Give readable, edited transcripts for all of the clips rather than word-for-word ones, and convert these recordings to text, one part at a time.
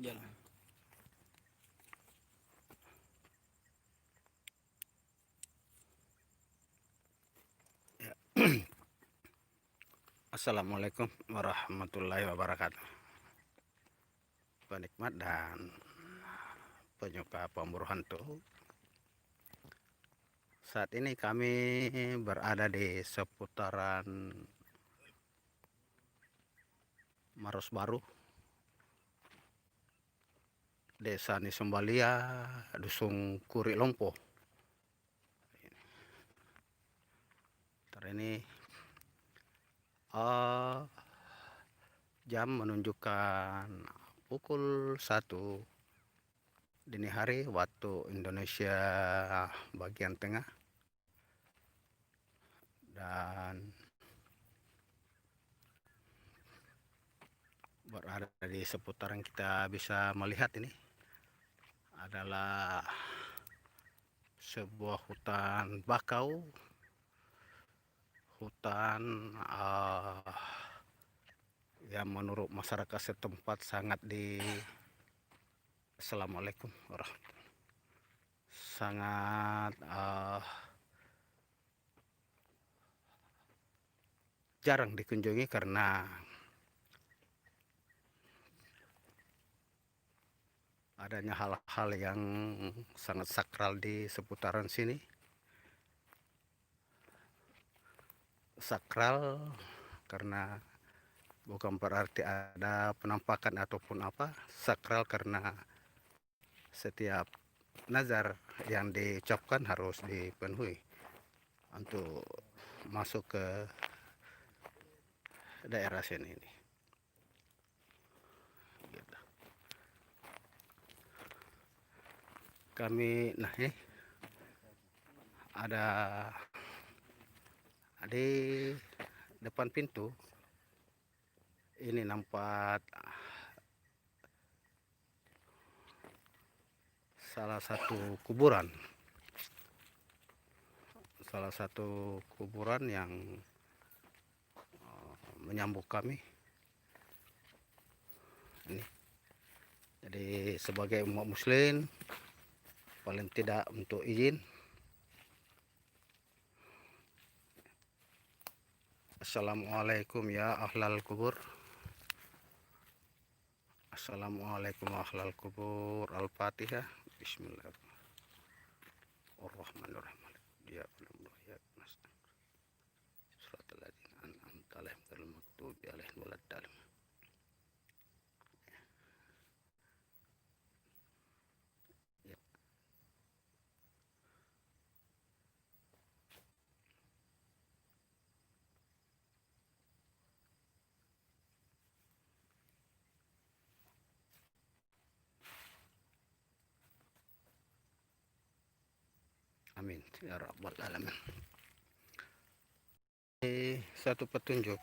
Jalan. Ya. Assalamualaikum warahmatullahi wabarakatuh. Penikmat dan penyuka pemburu hantu. Saat ini kami berada di seputaran Maros Baru, Desa Nisumbalia, Dusun Kuri Lompo. Ini jam menunjukkan pukul 1 dini hari waktu Indonesia bagian tengah, dan berada di seputaran kita bisa melihat ini adalah sebuah hutan bakau, hutan yang menurut masyarakat setempat sangat Assalamualaikum warahmatullahi, sangat jarang dikunjungi karena adanya hal-hal yang sangat sakral di seputaran sini. Sakral karena bukan berarti ada penampakan ataupun apa. Sakral karena setiap nazar yang diucapkan harus dipenuhi untuk masuk ke daerah sini ini. Gitu. Kami, nah ini ada di depan pintu ini nampak salah satu kuburan yang menyambut kami ini. Jadi sebagai umat muslim, paling tidak untuk izin, Assalamualaikum ya ahlal kubur. Assalamualaikum ahlal kubur. Al-Fatihah. Bismillahirrahmanirrahim. Ya amin ya rabbal alamin. Satu petunjuk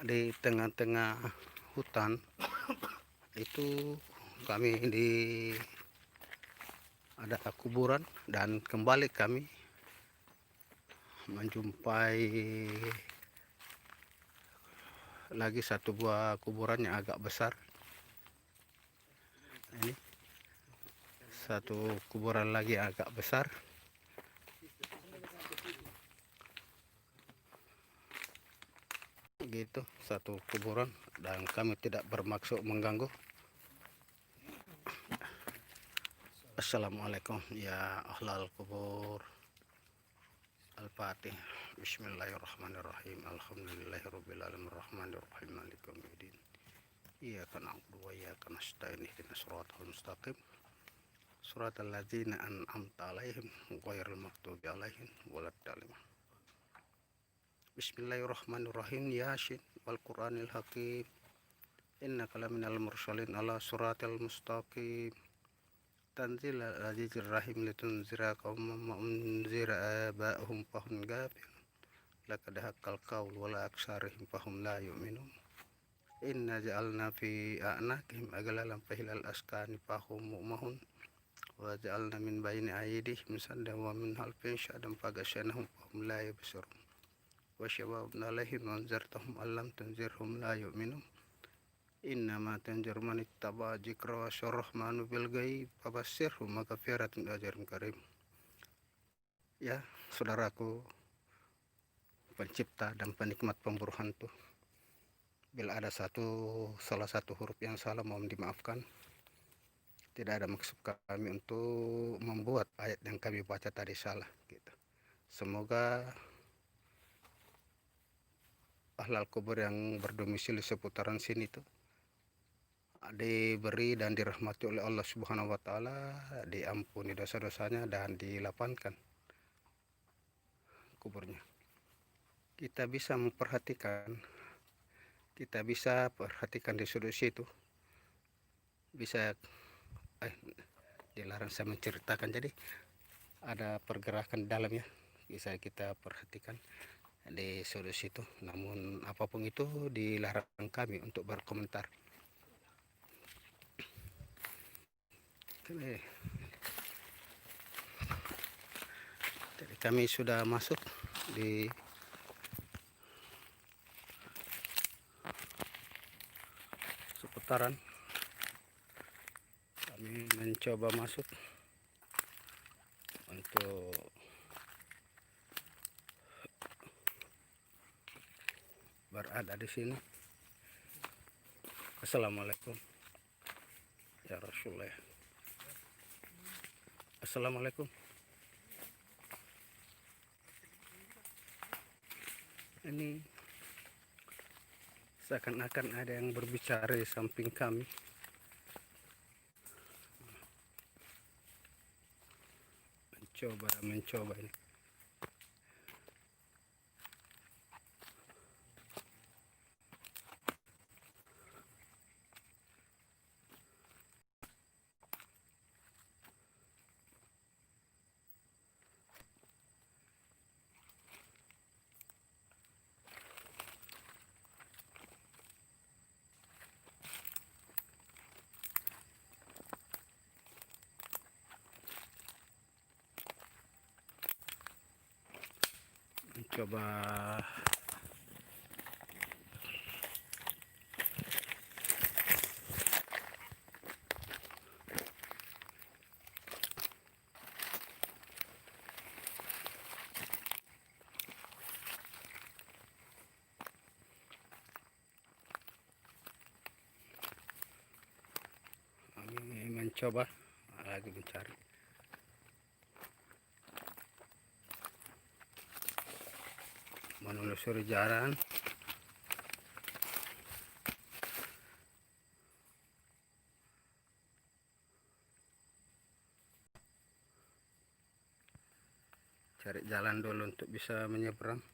di tengah-tengah hutan itu kami ada kuburan, dan kembali kami menjumpai lagi satu buah kuburan yang agak besar. Ini satu kuburan lagi agak besar. Gitu, satu kuburan, dan kami tidak bermaksud mengganggu. Assalamualaikum ya ahlal kubur. Al-Fatih. Bismillahirrahmanirrahim. Alhamdulillahirabbil alamin arrahmanir rahim maliki yaumiddin. Iyyaka na'budu wa iyyaka nasta'in ihdinas siratal mustaqim. Siratal ladzina an'amta 'alaihim ghairil maghdubi 'alaihim waladdallin. Bismillahirrahmanirrahim. Yasin wal Qur'anil hakim. Innaka laminal mursalin ala siratal mustaqim. Tanzil al-azizir rahim litunzira qauman ma unzira aba'uhum fahum ghafilun. Laqad haqqal qaul wala aksarihim fahum la yu'minun. Inna ja'alna fi a'naqihim aghlalan fahilal askani fahum mu'mahun. Wa ja'alna min baini aydihim saddan wa min khalfihim saddan faghashaynahum fahum la yubsirun. Wa syababna alaihim wa anzartahum allam tunzirhum la yu'minun. Innama tanzir man ittaba dzikra wa syarrahmanu bil ghaib fabasyirhum maghfiratun ajrun karim. Ya, saudaraku pencipta dan penikmat pemburu hantu, bila ada salah satu huruf yang salah mohon dimaafkan. Tidak ada maksud kami untuk membuat ayat yang kami baca tadi salah gitu. Semoga ahlal kubur yang berdomisili seputaran sini tuh diberi dan dirahmati oleh Allah Subhanahu wa taala, diampuni dosa-dosanya dan dilapangkan kuburnya. Kita bisa perhatikan di sudut situ, bisa dilarang saya menceritakan, jadi ada pergerakan di dalamnya, bisa kita perhatikan di sudut situ. Namun apapun itu dilarang kami untuk berkomentar. Jadi kami sudah masuk di seputaran. Kami mencoba masuk untuk berada di sini. Assalamualaikum ya Rasulullah. Assalamualaikum. Ini seakan-akan ada yang berbicara di samping kami. Mencoba ini. Coba mencoba lagi mencari. Menelusuri jalan. Cari jalan dulu untuk bisa menyeberang.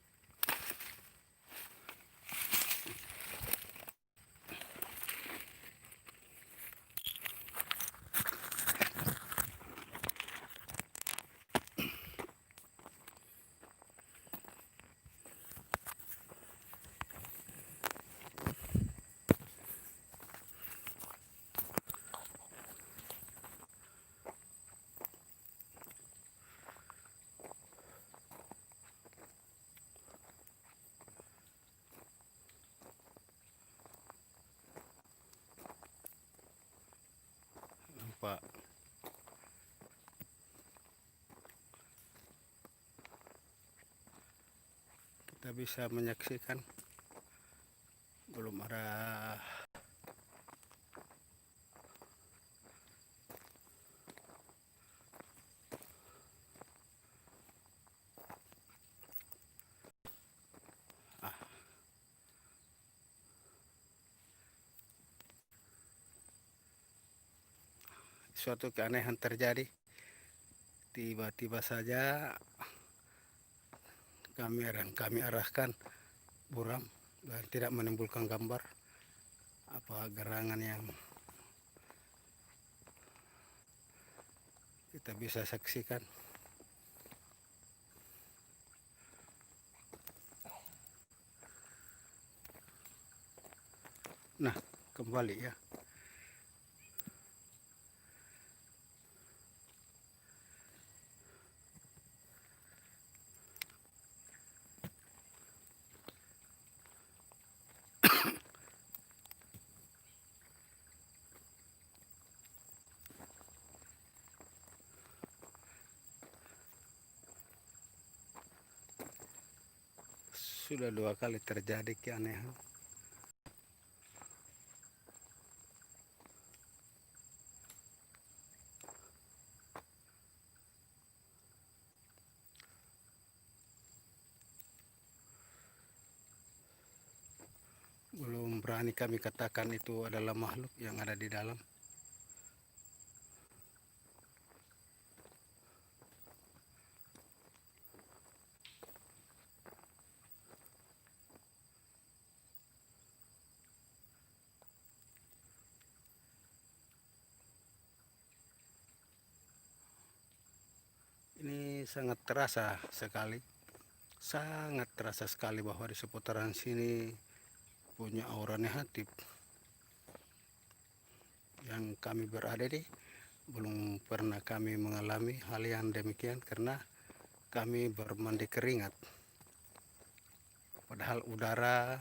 Pak, kita bisa menyaksikan belum ada suatu keanehan terjadi. Tiba-tiba saja kami arahkan buram dan tidak menimbulkan gambar apa gerangan yang kita bisa saksikan. Nah, kembali ya. Sudah 2 kali terjadi keanehan. Belum berani kami katakan itu adalah makhluk yang ada di dalam. Ini sangat terasa sekali bahwa di seputaran sini punya aura negatif. Yang kami berada di belum pernah kami mengalami hal yang demikian karena kami bermandi keringat. Padahal udara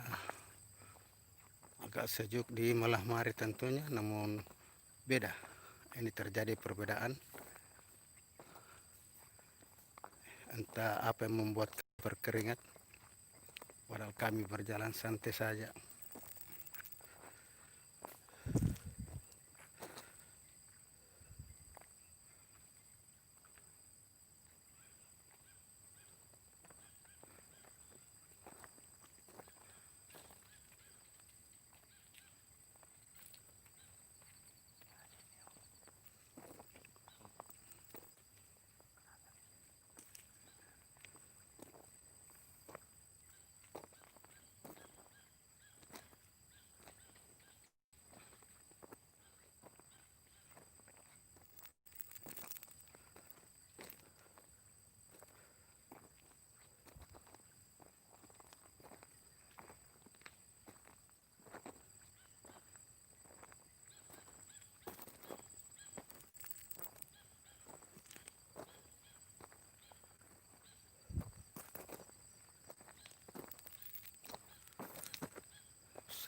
agak sejuk di malam hari tentunya, namun beda. Ini terjadi perbedaan. Entah apa yang membuat kami berkeringat, padahal kami berjalan santai saja.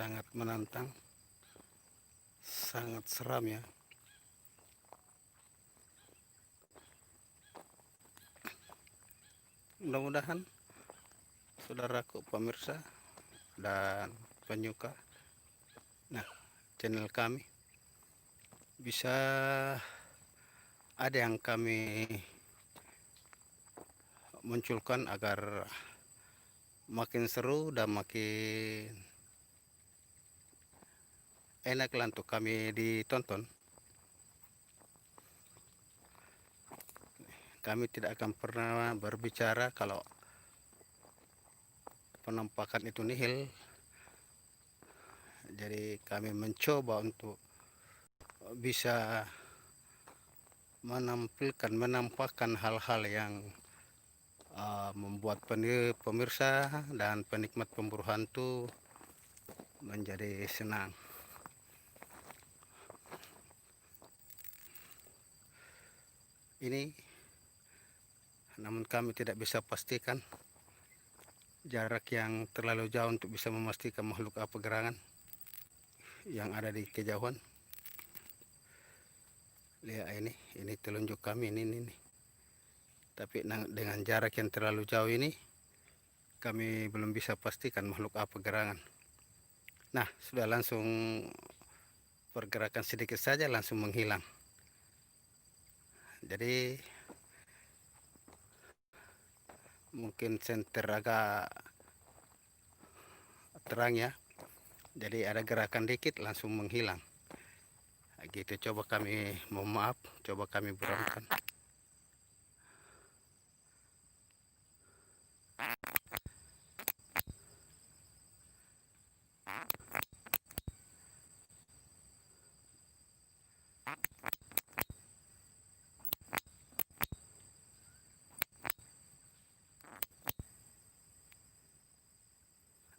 Sangat menantang, sangat seram ya. Mudah-mudahan saudaraku pemirsa dan penyuka channel kami bisa ada yang kami munculkan agar makin seru dan makin enak lah untuk kami ditonton. Kami tidak akan pernah berbicara kalau penampakan itu nihil. Jadi kami mencoba untuk bisa menampakkan hal-hal yang membuat pemirsa dan penikmat pemburu hantu menjadi senang. Ini namun kami tidak bisa pastikan jarak yang terlalu jauh untuk bisa memastikan makhluk apa gerangan yang ada di kejauhan. Lihat ini telunjuk kami ini. Tapi dengan jarak yang terlalu jauh ini kami belum bisa pastikan makhluk apa gerangan. Nah, sudah langsung pergerakan sedikit saja langsung menghilang. Jadi mungkin senter agak terang ya. Jadi ada gerakan dikit langsung menghilang. Gitu, coba kami mohon maaf, coba kami buramkan.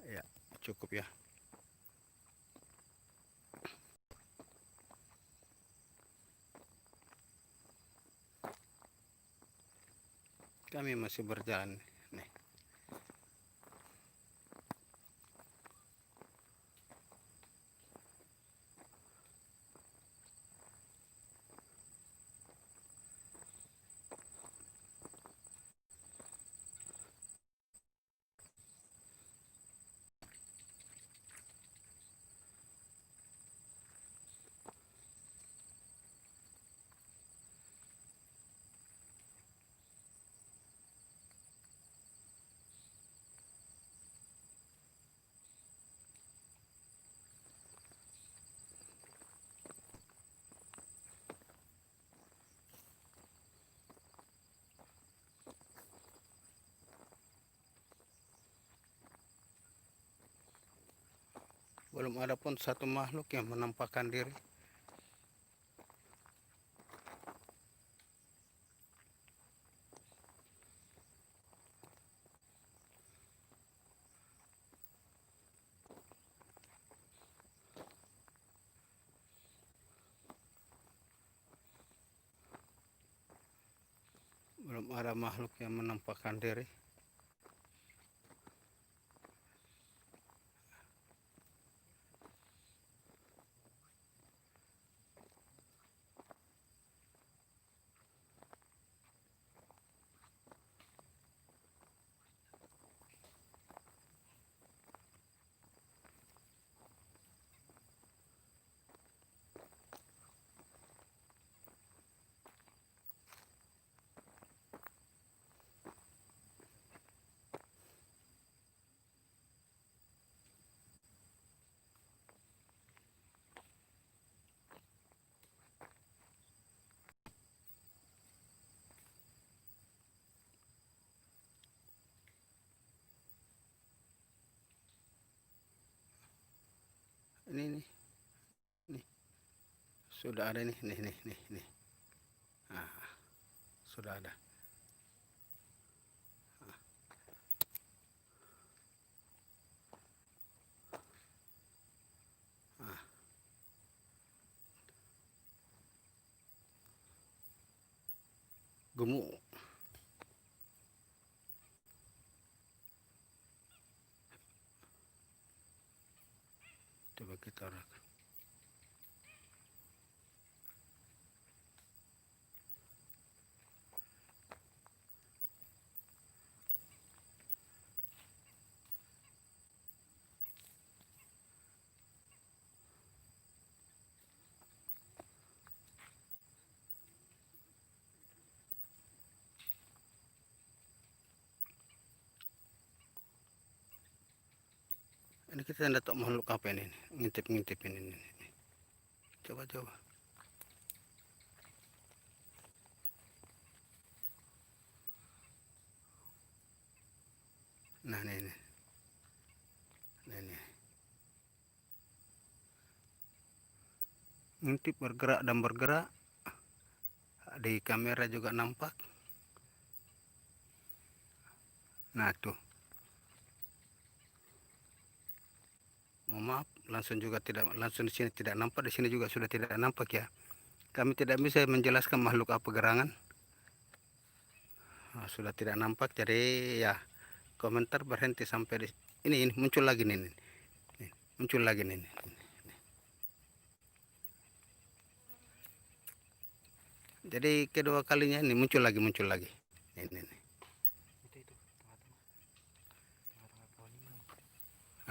Ya, cukup ya. Kami masih berjalan nih. Belum ada pun satu makhluk yang menampakkan diri. Belum ada makhluk yang menampakkan diri. Ini nih. Sudah ada nih. Nah, sudah ada. Nah, gemuk. Coba kita lihat. Ini kita tidak tahu makhluk apa ini. Ngintip ini. Coba. Nah, ini. Ngintip bergerak dan bergerak. Di kamera juga nampak. Nah, tuh. Mohon maaf, langsung di sini tidak nampak, di sini juga sudah tidak nampak ya. Kami tidak bisa menjelaskan makhluk apa gerangan. Nah, sudah tidak nampak, jadi ya komentar berhenti sampai di ini muncul lagi nih. Muncul lagi nih. Jadi kedua kalinya ini muncul lagi. Ini.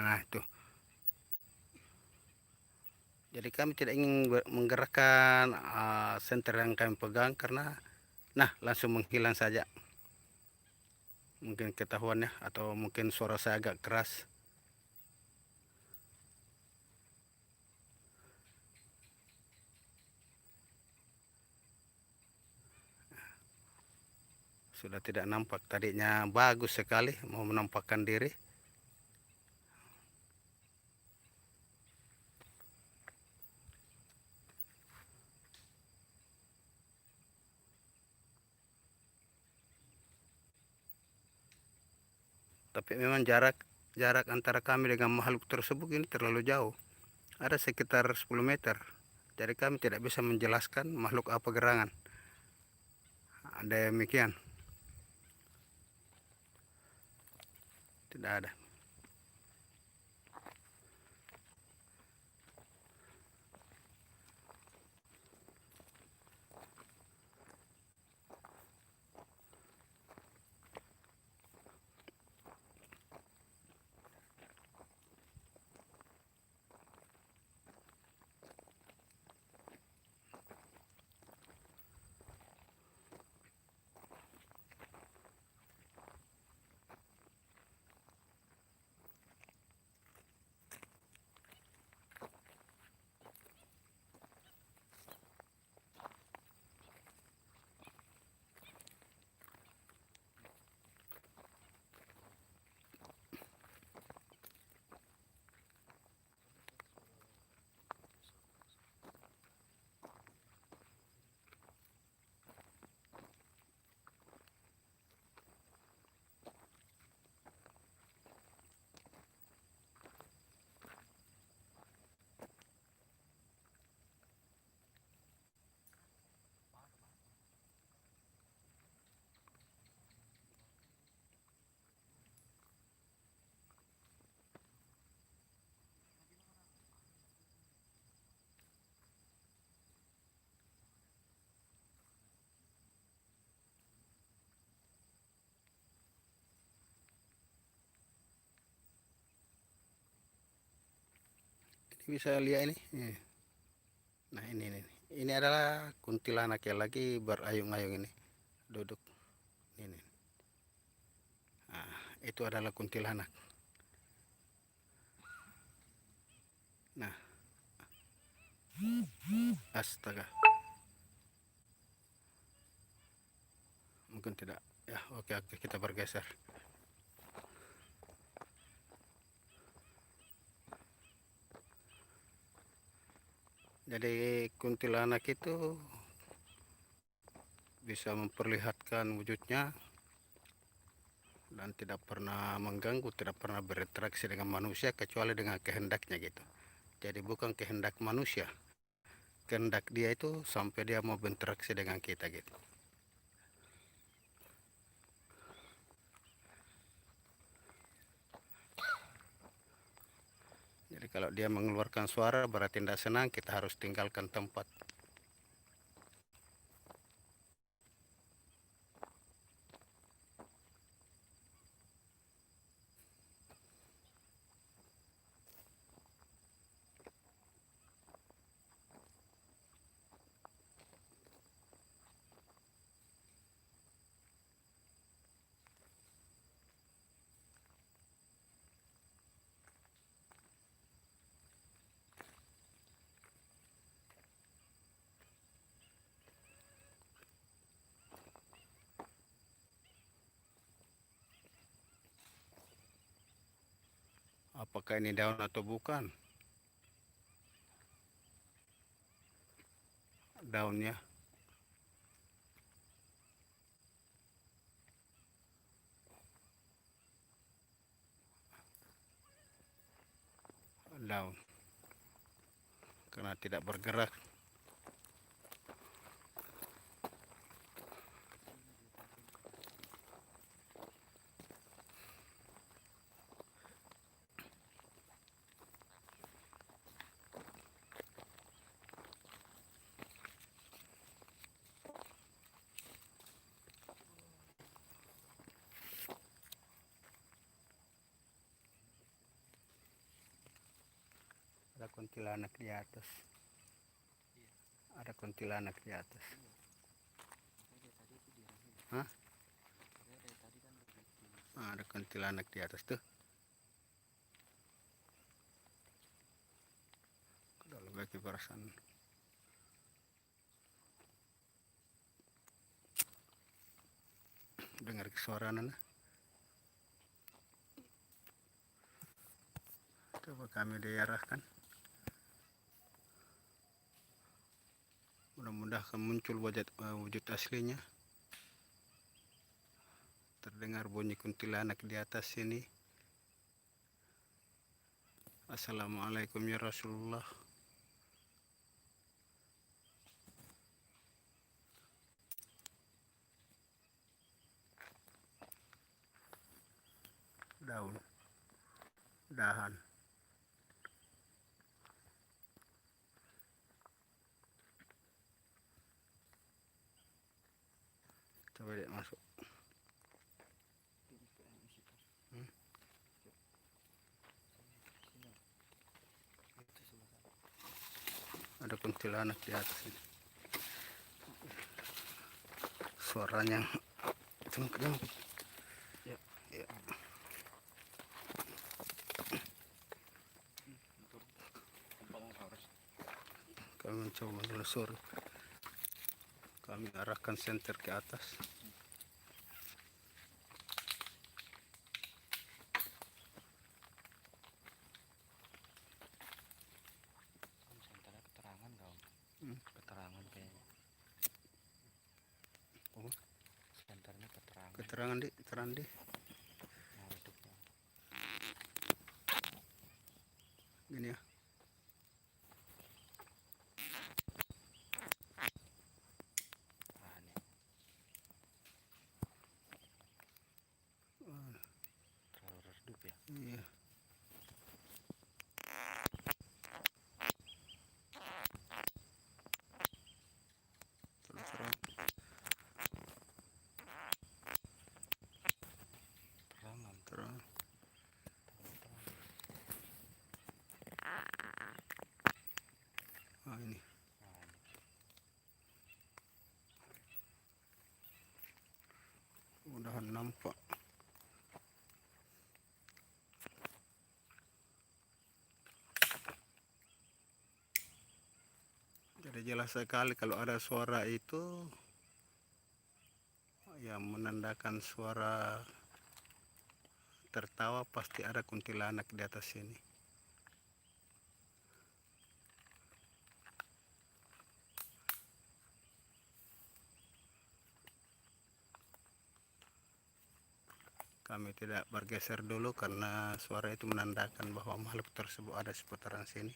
Nah, itu. Jadi kami tidak ingin menggerakkan senter yang kami pegang karena langsung menghilang saja. Mungkin ketahuannya atau mungkin suara saya agak keras. Sudah tidak nampak. Tadinya bagus sekali mau menampakkan diri. Tapi memang jarak antara kami dengan makhluk tersebut ini terlalu jauh. Ada sekitar 10 meter. Jadi kami tidak bisa menjelaskan makhluk apa gerangan. Ada demikian. Tidak ada. Bisa lihat ini. Nah, ini adalah kuntilanak yang lagi berayung-ayung ini, duduk ini. Nah, itu adalah kuntilanak. Nah, astaga, mungkin tidak ya. Oke, kita bergeser. Jadi kuntilanak itu bisa memperlihatkan wujudnya dan tidak pernah mengganggu, tidak pernah berinteraksi dengan manusia kecuali dengan kehendaknya gitu. Jadi bukan kehendak manusia, kehendak dia itu sampai dia mau berinteraksi dengan kita gitu. Jadi kalau dia mengeluarkan suara berarti tidak senang, kita harus tinggalkan tempat. Apakah ini daun atau bukan? Daunnya. Daun. Karena tidak bergerak. Ada kuntilanak di atas. Ada kuntilanak di atas. Hah? Ada kuntilanak di atas tuh. Kalau bagi perasaan. Dengar suara nana. Coba kami diarahkan. Mudah-mudahan muncul wujud aslinya. Terdengar bunyi kuntilanak di atas sini. Assalamualaikum ya Rasulullah. Daun, dahan. Coba lihat masuk. Ada kuntilanak di atas ini. Suaranya cengkring. Ya. Kami mencoba menelusuri. Kami arahkan senter ke atas. Keterangan kau. Keterangan kayaknya. Oh. Senternya keterangan. Keterangan di. Nah, redupnya. Gini ya. Nah, ini. Terlalu redup ya. Iya. nampak. Jadi jelas sekali kalau ada suara itu yang menandakan suara tertawa, pasti ada kuntilanak di atas sini. Kami tidak bergeser dulu karena suara itu menandakan bahwa makhluk tersebut ada di seputaran sini.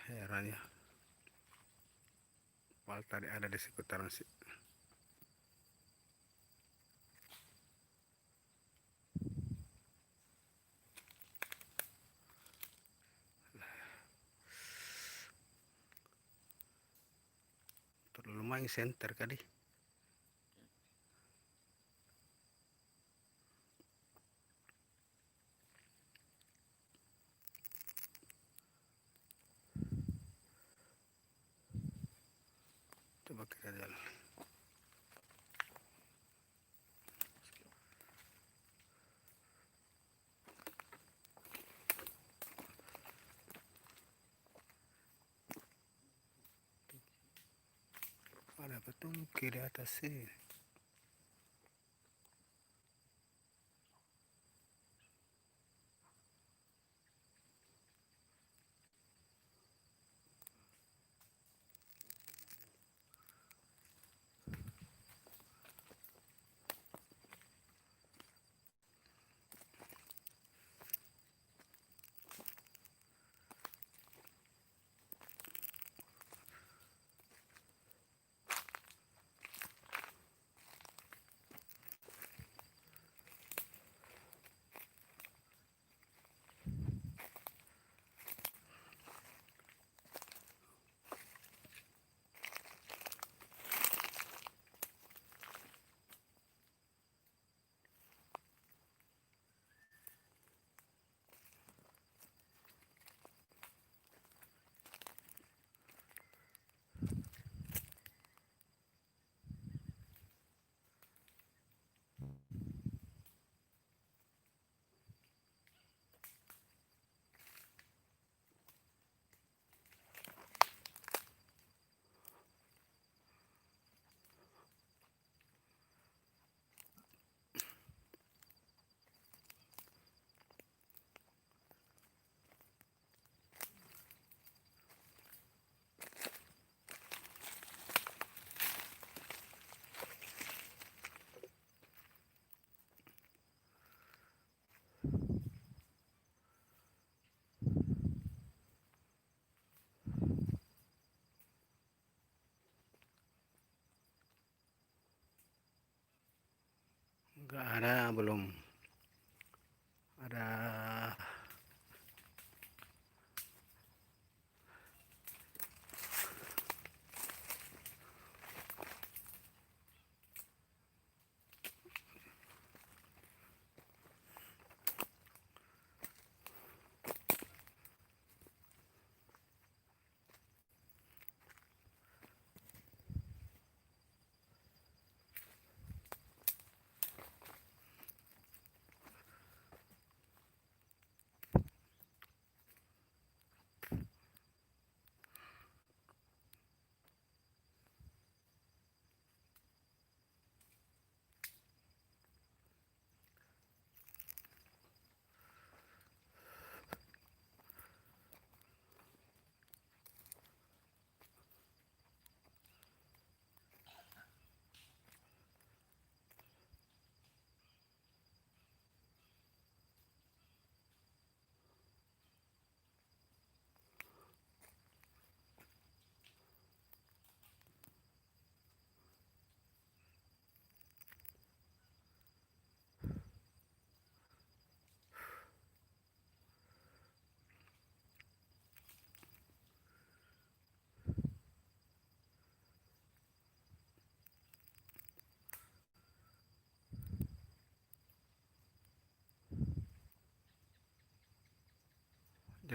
Heran ya, padahal tadi ada di seputaran sini. Terlalu main center kali. Coba kita jalan. Ada betul kiri atas sini. Enggak ada, belum ada.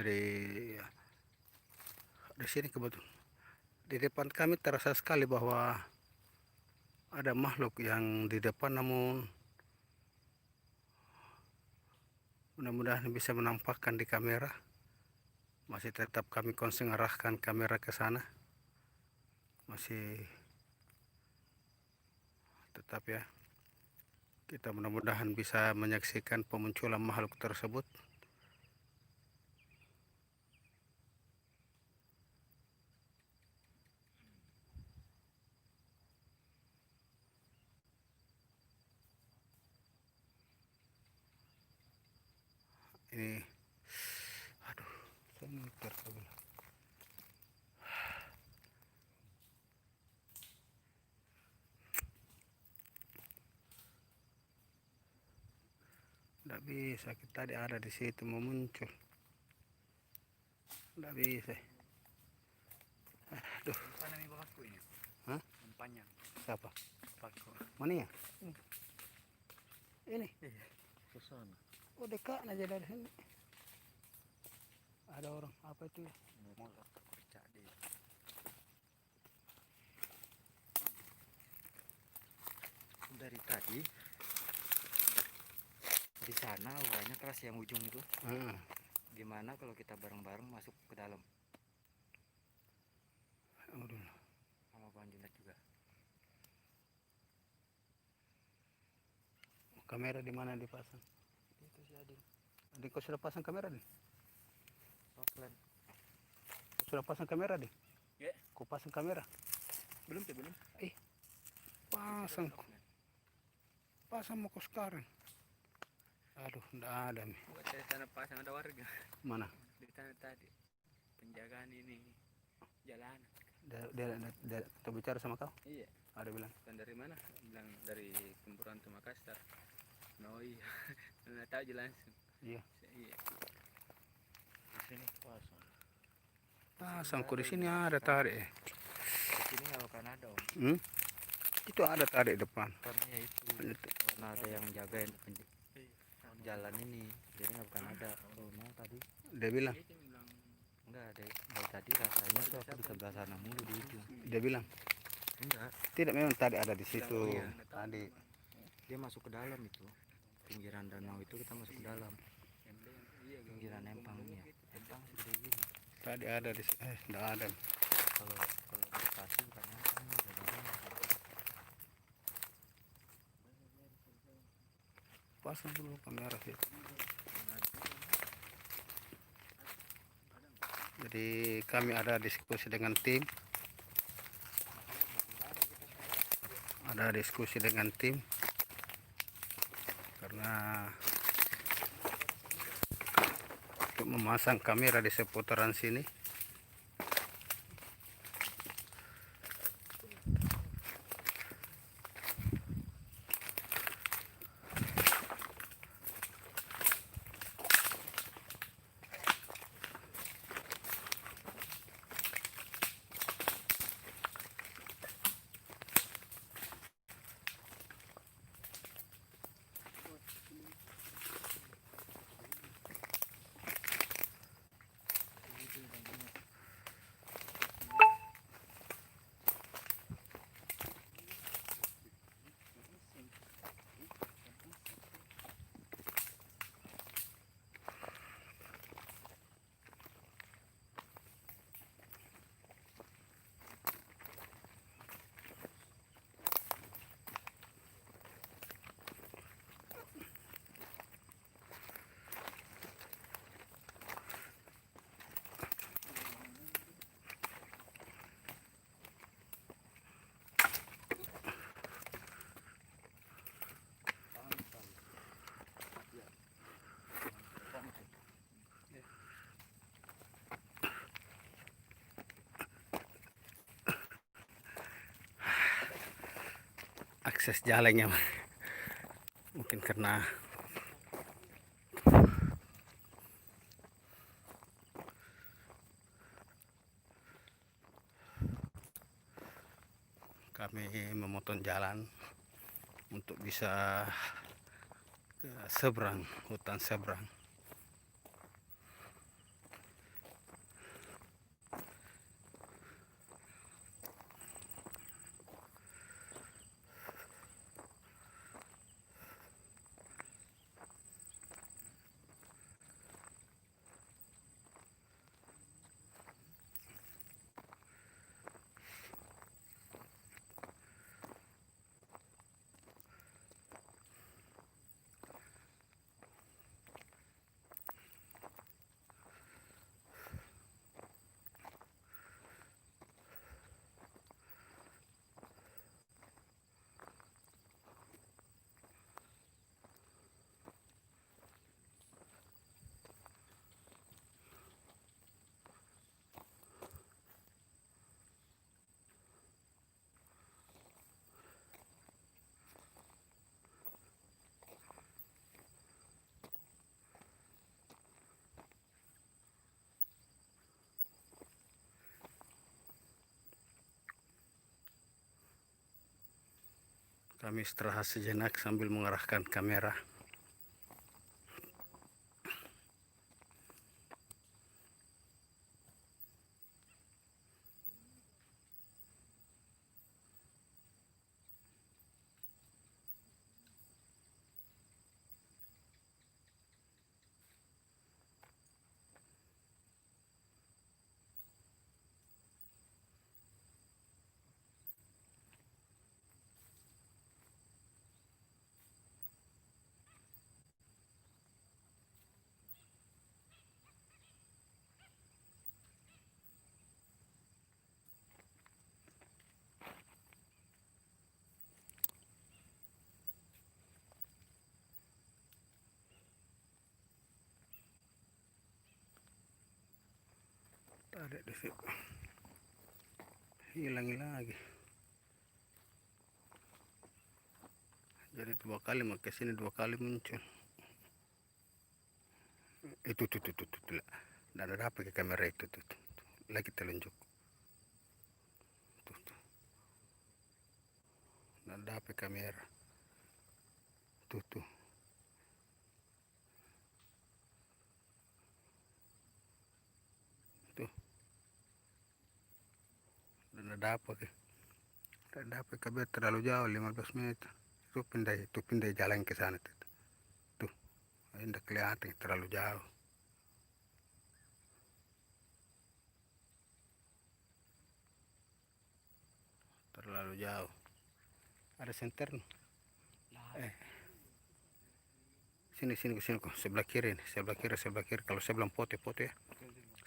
Jadi di sini kebetulan di depan kami terasa sekali bahwa ada makhluk yang di depan, namun mudah-mudahan bisa menampakkan di kamera. Masih tetap kami konsing arahkan kamera ke sana, masih tetap ya, kita mudah-mudahan bisa menyaksikan pemunculan makhluk tersebut. Ini aduh, saya muter kabel. Tidak bisa, kita tadi ada di situ mau muncul. Tidak bisa. Aduh. Mana nih bapakku ini? Hah? Panjang. Siapa? Bapakku. Mana ya? Ini. Iya. Kesana. Oh, dekat aja dari sini. Ada orang apa itu ya? Motor kerja di. Dari tadi di sana auranya keras yang ujung itu. Gimana kalau kita bareng-bareng masuk ke dalam? Udah. Sama Bang Junet juga. Kamera di mana dipasang? Itu si Adin. Adik, kau sudah pasang kamera nih? Offline. Sudah pasang kamera deh? Ya. Kau pasang kamera? Belum sih belum. Pasang. Pasang mau kau sekarang. Aduh, enggak ada nih. Buat saya sana pasang ada warga. Mana? Di sana tadi. Penjagaan ini jalan. Dia kita bicara sama kau? Iya. Ada bilang. Bukan dari mana? Bilang dari Kempuran Makassar. Oh iya. Nggak tahu aja langsung. Iya. Iya. Di sini pasang. Pasang kau di sini ada tarik. Di sini nggak akan ada om. Itu ada tarik depan. Karena ya itu. Karena ada yang jagain jalan ini. Jadi nggak akan ada. Soalnya tadi. Dia bilang. Enggak ada. Dari tadi rasanya tuh aku di sebelah sana mulu di ujung. Dia bilang. Enggak. Tidak, memang tadi ada di situ. Iya. Tadi. Dia masuk ke dalam itu. Pinggiran danau itu kita masuk ke dalam. Pinggiran empangnya. Empang segede gini. Tadi ada di sini. Enggak ada. Kalau dikasih bukan empang. Pasang dulu kamera sih. Jadi kami ada diskusi dengan tim. Ada diskusi dengan tim. Karena untuk memasang kamera di seputaran sini. Akses jalannya mungkin karena kami memotong jalan untuk bisa ke seberang, hutan seberang. Kami istirahat sejenak sambil mengarahkan kamera. Ada di situ. Hilang lagi. Jadi 2 kali mau ke sini, 2 kali muncul. Itu tuh. Nggak ada apa ke kamera itu tuh. Lagi telunjuk. Tuh. Nggak ada apa kamera. Tuh. Tuh. Dan ada apa ke? Tidak dapat kabel terlalu jauh 15 meter. Itu pindah jalan ke sana tuh. Tuh. Tidak kelihatan terlalu jauh. Terlalu jauh. Ada senter. Sini kok. Sebelah kiri nih. Sebelah kiri. Kalau saya bilang pote ya.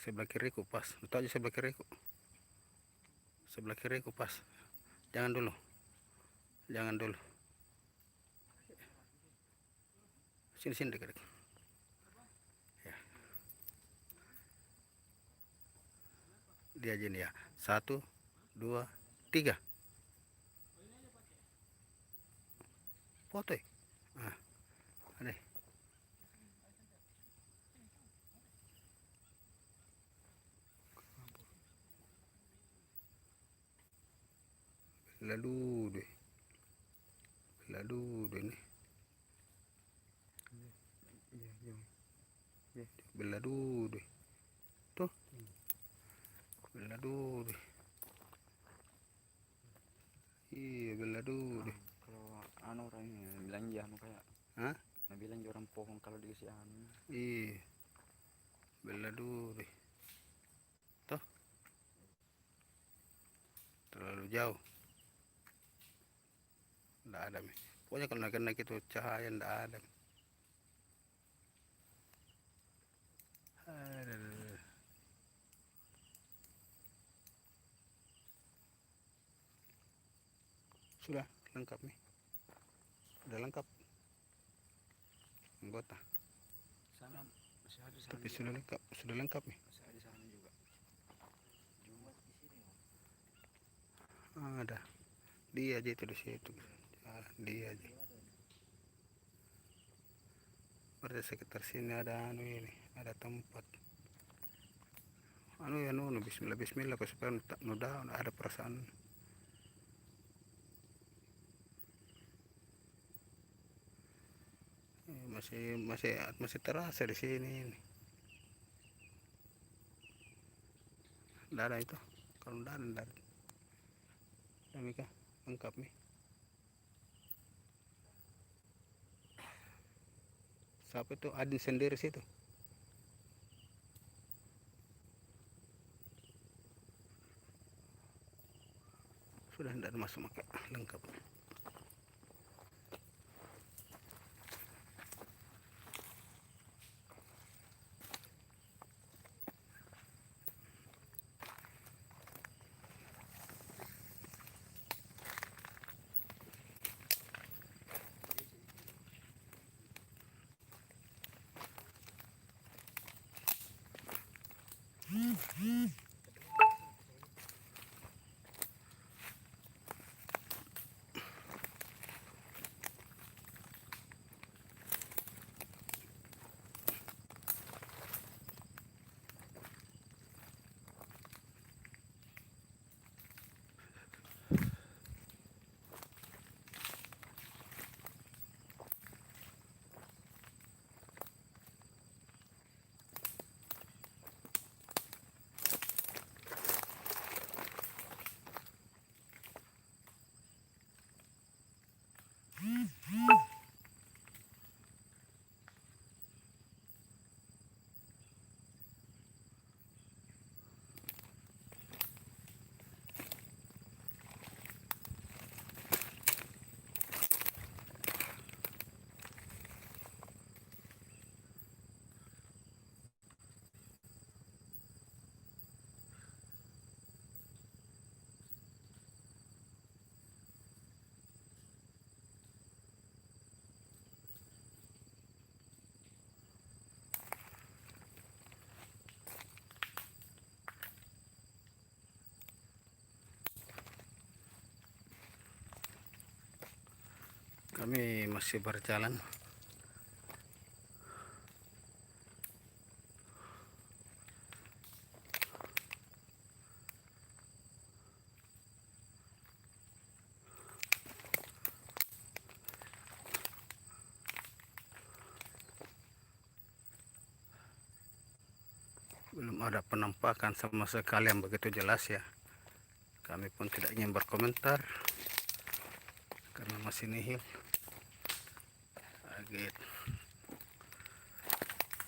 Sebelah kiri ku pas. Itu aja sebelah kiri ku. Sebelah kiri ku pas. Jangan dulu. Sini dekat. Ya. Dia aja nih ya. 1, 2, 3. Foto. Ah, aneh. Lalu deh nih. Beladu deh. Tuh. Beladu deh. Iya, beladu deh. Kalau orang bilang ya kayak. Hah? Nah bilang orang pohon kalau dikasih anu. Iya. Beladu deh. Tuh. Terlalu jauh. Nggak ada. Pokoknya kalau naik itu cahaya nggak ada. Sudah lengkap nih. Sudah lengkap. Anggota. Sana masih ada sana. Tapi sudah lengkap nih. Masih ada sana juga. Ada. Dia aja itu di situ. Dia aja. Berarti sekitar sini ada ini, ada tempat. Bismillah supaya nudah ada perasaan. Masih terasa di sini ini. Darah itu, kalau darah. Demikian lengkap nih. Siapa itu Adin sendiri situ? Sudah tidak masuk maka lengkap. Kami masih berjalan. Belum ada penampakan sama sekali yang begitu jelas ya. Kami pun tidak ingin berkomentar karena masih nihil. Gitu.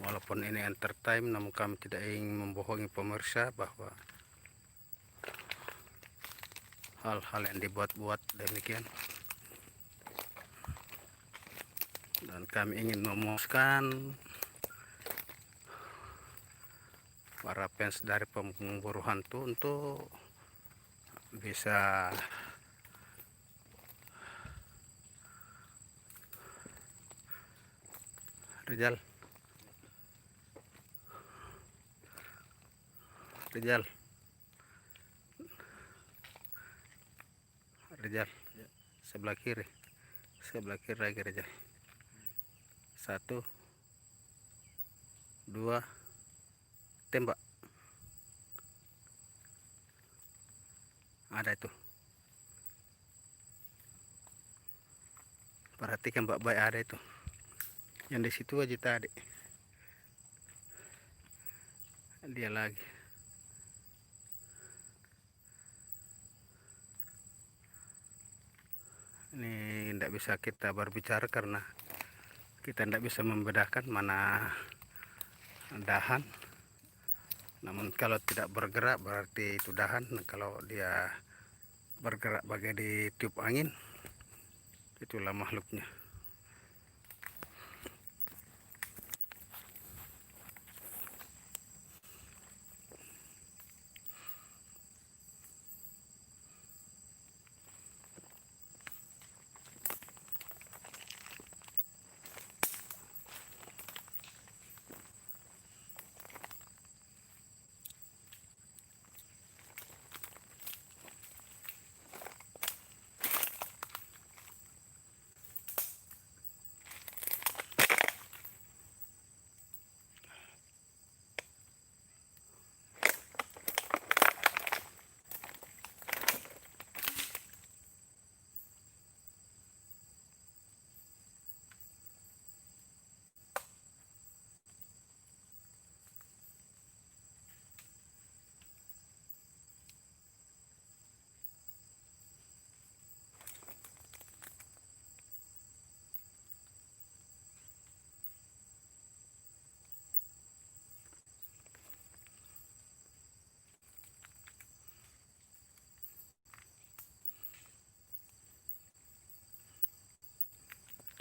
Walaupun ini entertain, namun kami tidak ingin membohongi pemirsa bahwa hal-hal yang dibuat-buat demikian. Dan kami ingin memuaskan para fans dari pemburu hantu untuk bisa Rizal sebelah kiri lagi Rizal. 1 2 tembak. Ada itu, perhatikan baik-baik, ada itu yang di situ aja tadi. Dia lagi. Ini tidak bisa kita berbicara karena kita tidak bisa membedakan mana dahan. Namun kalau tidak bergerak berarti itu dahan. Kalau dia bergerak bagai ditiup angin, itulah makhluknya.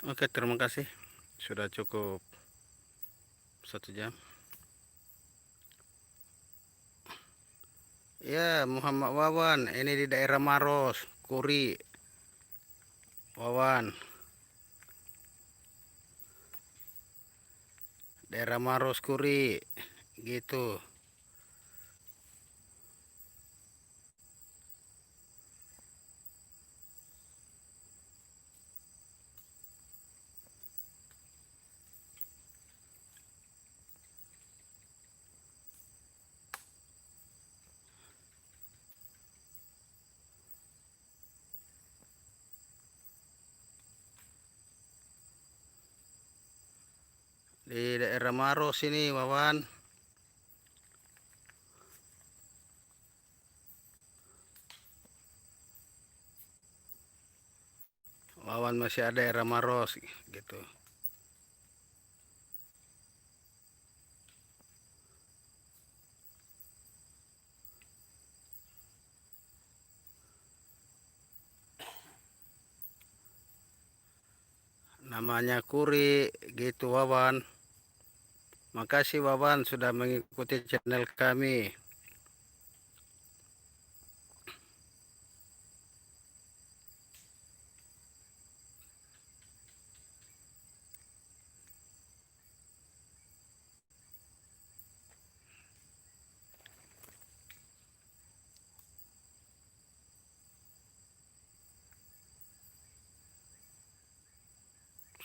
Oke, terima kasih. Sudah cukup 1 jam. Ya, Muhammad Wawan, ini di daerah Maros, Kuri. Wawan. Daerah Maros, Kuri. Gitu. Di daerah Maros ini, Wawan. Wawan masih ada daerah Maros gitu. Namanya Kuri gitu, Wawan. Makasih Wawan sudah mengikuti channel kami.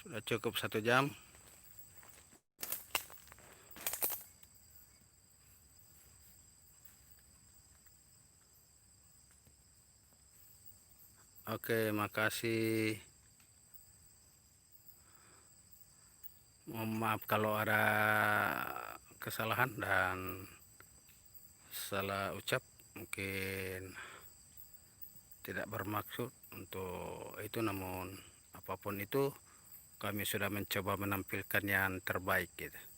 Sudah cukup 1 jam. Oke, makasih. Mohon maaf kalau ada kesalahan dan salah ucap, mungkin tidak bermaksud untuk itu, namun apapun itu kami sudah mencoba menampilkan yang terbaik gitu.